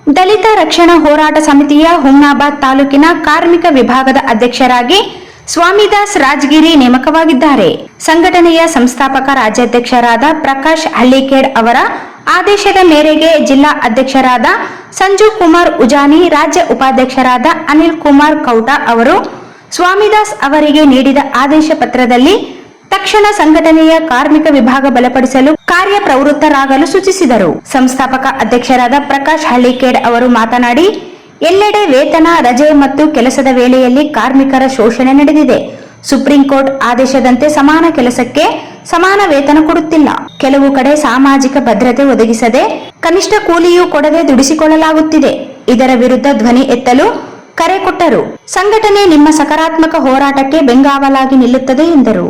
ದಲಿತ ರಕ್ಷಣಾ ಹೋರಾಟ ಸಮಿತಿಯ ಹುಮ್ನಾಬಾದ್ ತಾಲೂಕಿನ ಕಾರ್ಮಿಕ ವಿಭಾಗದ ಅಧ್ಯಕ್ಷರಾಗಿ ಸ್ವಾಮಿದಾಸ್ ರಾಜಗಿರಿ ನೇಮಕವಾಗಿದ್ದಾರೆ. ಸಂಘಟನೆಯ ಸಂಸ್ಥಾಪಕ ರಾಜ್ಯಾಧ್ಯಕ್ಷರಾದ ಪ್ರಕಾಶ್ ಹಳ್ಳಿಕೇಡ್ ಅವರ ಆದೇಶದ ಮೇರೆಗೆ ಜಿಲ್ಲಾ ಅಧ್ಯಕ್ಷರಾದ ಸಂಜು ಕುಮಾರ್ ಉಜಾನಿ, ರಾಜ್ಯ ಉಪಾಧ್ಯಕ್ಷರಾದ ಅನಿಲ್ ಕುಮಾರ್ ಕೌಟ ಅವರು ಸ್ವಾಮಿದಾಸ್ ಅವರಿಗೆ ನೀಡಿದ ಆದೇಶ ಪತ್ರದಲ್ಲಿ ತಕ್ಷಣ ಸಂಘಟನೆಯ ಕಾರ್ಮಿಕ ವಿಭಾಗ ಬಲಪಡಿಸಲು ಕಾರ್ಯಪ್ರವೃತ್ತರಾಗಲು ಸೂಚಿಸಿದರು. ಸಂಸ್ಥಾಪಕ ಅಧ್ಯಕ್ಷರಾದ ಪ್ರಕಾಶ್ ಹಳ್ಳಿಕೇಡ್ ಅವರು ಮಾತನಾಡಿ, ಎಲ್ಲೆಡೆ ವೇತನ, ರಜೆ ಮತ್ತು ಕೆಲಸದ ವೇಳೆಯಲ್ಲಿ ಕಾರ್ಮಿಕರ ಶೋಷಣೆ ನಡೆದಿದೆ. ಸುಪ್ರೀಂ ಕೋರ್ಟ್ ಆದೇಶದಂತೆ ಸಮಾನ ಕೆಲಸಕ್ಕೆ ಸಮಾನ ವೇತನ ಕೊಡುತ್ತಿಲ್ಲ. ಕೆಲವು ಕಡೆ ಸಾಮಾಜಿಕ ಭದ್ರತೆ ಒದಗಿಸದೆ ಕನಿಷ್ಠ ಕೂಲಿಯೂ ಕೊಡದೆ ದುಡಿಸಿಕೊಳ್ಳಲಾಗುತ್ತಿದೆ. ಇದರ ವಿರುದ್ಧ ಧ್ವನಿ ಎತ್ತಲು ಕರೆ ಕೊಟ್ಟರು. ಸಂಘಟನೆ ನಿಮ್ಮ ಸಕಾರಾತ್ಮಕ ಹೋರಾಟಕ್ಕೆ ಬೆಂಗಾವಲಾಗಿ ನಿಲ್ಲುತ್ತದೆ ಎಂದರು.